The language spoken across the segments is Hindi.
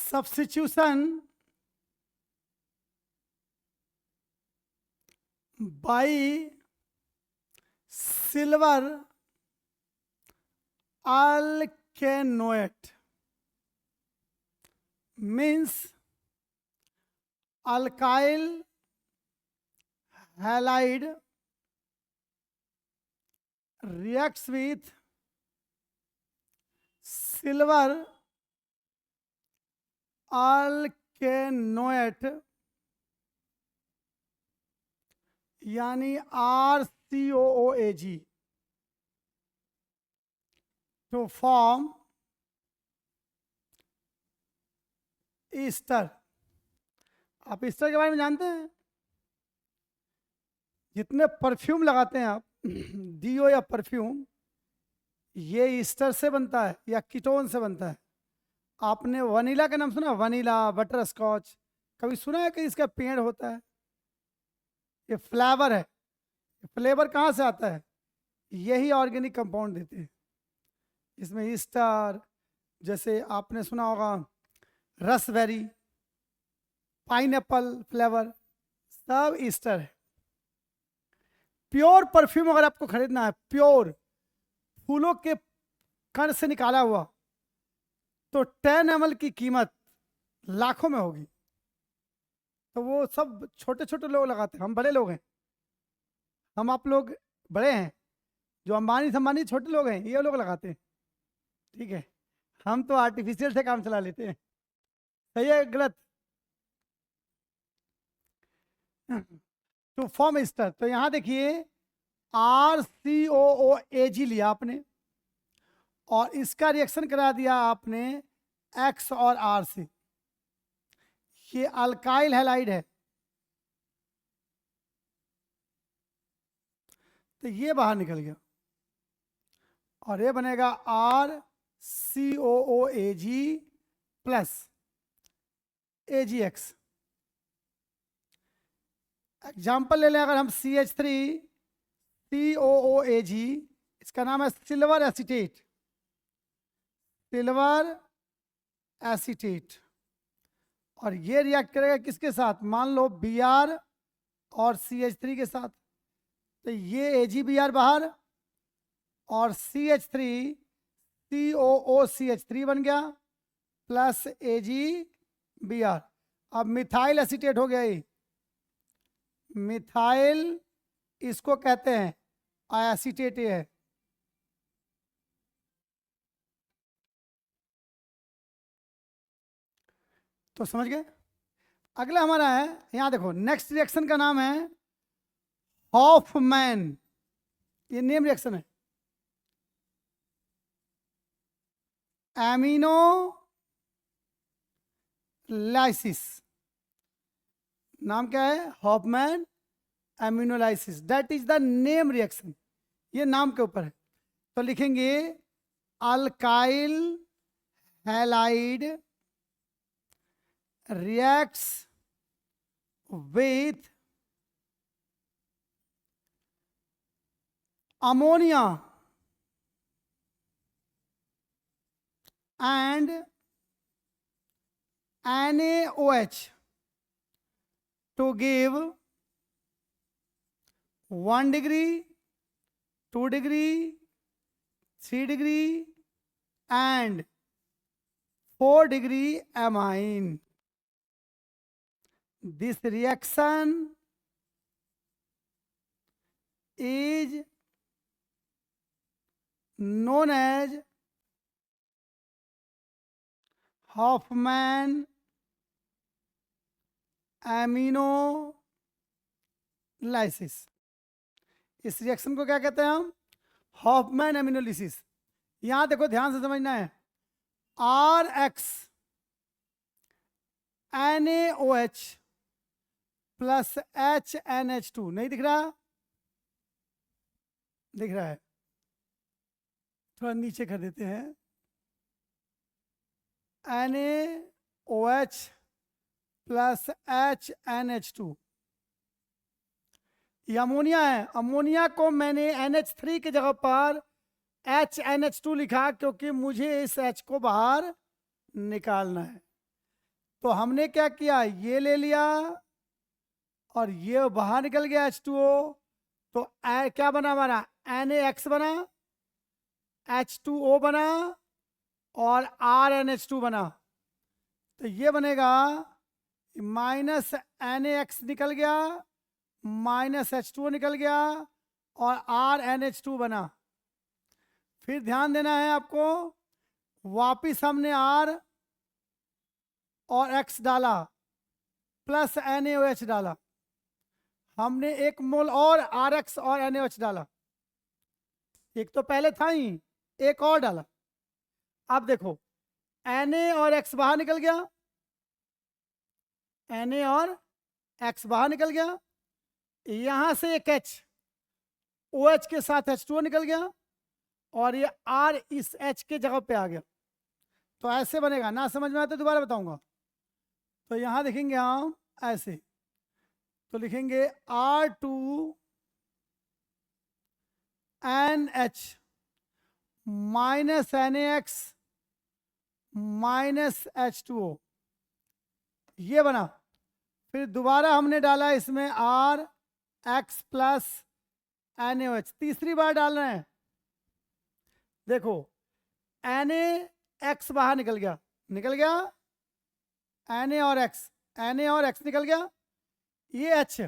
substitution by silver alkanoate means alkyl halide reacts with silver alkanoate यानी RCOOAG to form ईस्टर। आप ईस्टर के बारे में जानते हैं? जितने परफ्यूम लगाते हैं आप डीओ या परफ्यूम, ये ईस्टर से बनता है या कीटोन से बनता है। आपने वनीला का नाम सुना? वनीला, बटर स्कॉच, कभी सुना है कि इसका पेड़ होता है? ये फ्लेवर है। फ्लेवर कहाँ से आता है? यही ऑर्गेनिक कंपाउंड देते हैं। इसमें ईस्टर, जैसे आपने सुना होगा रसबेरी, पाइनएप्पल फ्लेवर, सब ईस्टर है। प्योर परफ्यूम अगर आपको खरीदना है, प्योर फूलों के कण से निकाला हुआ, तो 10 ml की कीमत लाखों में होगी। तो वो सब छोटे छोटे लोग लगाते हैं, हम बड़े लोग हैं, हम आप लोग बड़े हैं, जो अंबानी छोटे लोग हैं, ये लोग लगाते हैं। ठीक है, हम तो आर्टिफिशियल से काम चला लेते हैं। सही है गलत? टू फॉर्म ईस्टर, तो यहां देखिए RCOOAG लिया आपने और इसका रिएक्शन करा दिया आपने X और R से। ये अल्काइल हैलाइड है, तो ये बाहर निकल गया और ये बनेगा RCOOAG प्लस AgX। एग्जाम्पल ले लें, अगर हम CH3COOAG, इसका नाम है सिल्वर एसीटेट, सिल्वर एसीटेट, और ये रिएक्ट करेगा किसके साथ? मान लो Br और CH3 के साथ, तो ये AgBr बाहर और CH3COOCH3 बन गया प्लस AgBr। अब मिथाइल एसीटेट हो गया। ये मिथाइल, इसको कहते हैं एसीटेट है। तो समझ गए? अगला हमारा है, यहां देखो नेक्स्ट रिएक्शन का नाम है हॉफमैन। ये नेम रिएक्शन है। एमिनो लाइसिस, नाम क्या है? Hofmann ammonolysis, that is the name reaction. ये नाम के ऊपर है। तो लिखेंगे alkyl halide reacts with ammonia and NaOH to give 1 degree, 2 degree, 3 degree and 4 degree amine. This reaction is known as Hofmann एमिनोलाइसिस। इस रिएक्शन को क्या कहते हैं हम? हॉफमैन एमिनोलाइसिस। यहां देखो ध्यान से समझना है, RX NaOH प्लस HNH2 नहीं दिख रहा? दिख रहा है, थोड़ा नीचे कर देते हैं। NaOH प्लस HNH2, ये अमोनिया है। अमोनिया को मैंने NH3 की जगह पर HNH2 लिखा क्योंकि मुझे इस H को बाहर निकालना है। तो हमने क्या किया, ये ले लिया और ये बाहर निकल गया H2O, तो क्या बना हमारा, NaX बना, H2O बना और RnH2 बना। तो ये बनेगा माइनस NaX निकल गया, माइनस H2O निकल गया और RnH2 बना। फिर ध्यान देना है आपको, वापिस हमने R और X डाला प्लस NaOH डाला, हमने 1 मोल और RX और NaOH डाला, एक तो पहले था ही, एक और डाला। अब देखो Na और X बाहर निकल गया, Na और X बाहर निकल गया, यहां से एक H OH के साथ H2O निकल गया और ये R इस H के जगह पे आ गया। तो ऐसे बनेगा, ना समझ में आया तो दोबारा बताऊंगा। तो यहां देखेंगे हम ऐसे, तो लिखेंगे R2NH minus NaX minus H2O, ये बना। फिर दोबारा हमने डाला इसमें RX प्लस NaOH, तीसरी बार डाल रहे हैं। देखो NaX बाहर निकल गया, Na और X निकल गया, ये H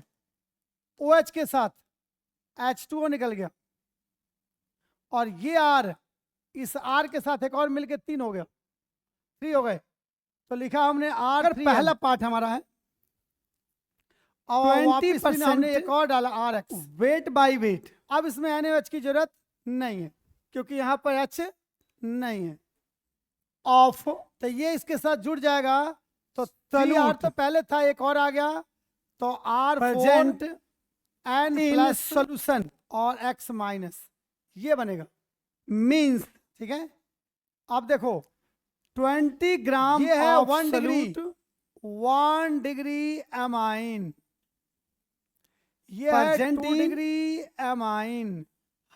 OH के साथ H2O निकल गया और ये R इस R के साथ एक और मिलके 3 हो गया, 3 हो गए। तो लिखा हमने R, पहला पार्ट हमारा है और 20% हमने एक और डाला RX, वेट बाय वेट। अब इसमें NaOH की जरूरत नहीं है क्योंकि यहां पर H नहीं है, ऑफ। तो ये इसके साथ जुड़ जाएगा, तो 3R तो पहले था, एक और आ गया, तो R present N plus solution और X माइनस, ये बनेगा मीन्स। ठीक है, अब देखो 20 ग्राम, ये है 1 डिग्री एमाइन, ये है 2 डिग्री एमाइन,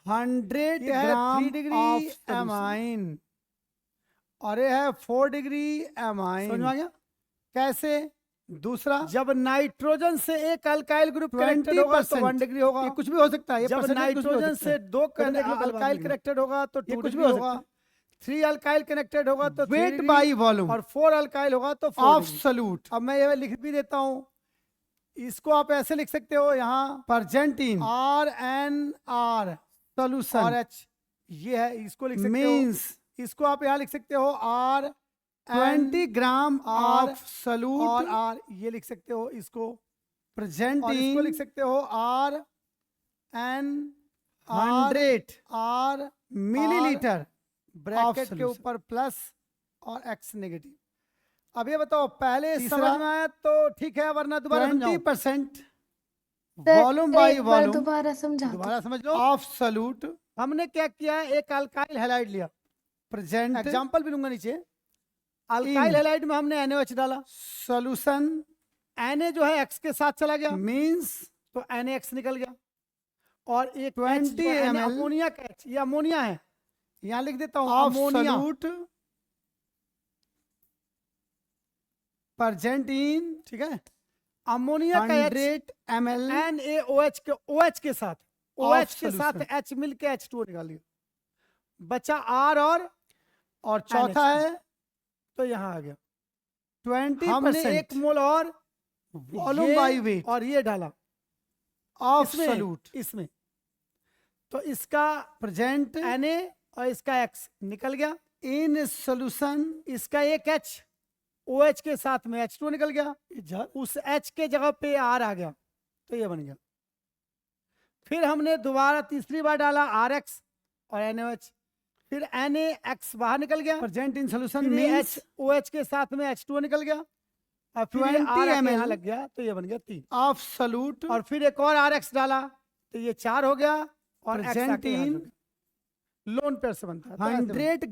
100 ग्राम 3 डिग्री एमाइन और ये है 4 डिग्री एमाइन। समझ में आ गया कैसे? दूसरा, जब नाइट्रोजन से एक अल्काइल ग्रुप कनेक्टेड होगा तो 1 डिग्री होगा, ये कुछ भी हो सकता है। जब नाइट्रोजन से 2 अल्काइल कनेक्टेड होगा तो 2 कुछ भी होगा, 3 अल्काइल कनेक्टेड होगा तो वेट बाय वॉल्यूम, और 4 अल्काइल होगा तो एब्सोल्यूट। अब मैं ये लिख भी देता हूं, इसको आप ऐसे लिख सकते हो, यहाँ परजेंटीन RnR सोल्यूशन और H, ये है, इसको लिख सकते हो, इसको आप यहाँ लिख सकते हो R 20 ग्राम ऑफ सॉल्यूट और R, ये लिख सकते हो इसको प्रेजेंट, इसको लिख सकते हो RN100 R मिलीलीटर, ब्रैकेट के ऊपर प्लस और X नेगेटिव। अब ये बताओ, पहले समझ में आया तो ठीक है, वरना दोबारा 20% वॉल्यूम बाय वॉल्यूम, दोबारा समझ लो। ऑफ सॉल्यूट हमने क्या किया, एक अल्काइल हैलाइड लिया, प्रेजेंट, एग्जांपल भी लूंगा नीचे। अल्काइल हैलाइड में हमने NaOH डाला, सॉल्यूशन Na जो है X के साथ चला गया, मींस तो NaX निकल गया, और एक 20 ml अमोनिया का H, ये अमोनिया है, यहां लिख देता हूं अमोनिया परजेंटीन। ठीक है, अमोनिया का 100 ml NaOH के OH के साथ, OH के साथ H मिलके H2O निकाल लिया, बचा R और चौथा है तो यहां आ गया 20%, हमने 1 मोल और वॉल्यूम बाय वेट और ये डाला ऑफ सॉल्यूट इसमें, तो इसका प्रेजेंट Na और इसका X निकल गया इन सॉल्यूशन, इसका एक H OH के साथ में H2 निकल गया, उस H के जगह पे R आ गया, तो ये बन गया। फिर हमने दोबारा तीसरी बार डाला RX और NaOH, फिर NaX बाहर निकल गया, प्रेजेंट इन सॉल्यूशन में OH के साथ में H2O निकल गया, और 20 ml लग गया, तो ये बन गया 3 ऑफ सॉल्यूट, और फिर एक और RX डाला तो ये 4 हो गया, और प्रेजेंट इन लोन पेयर से बनता है 100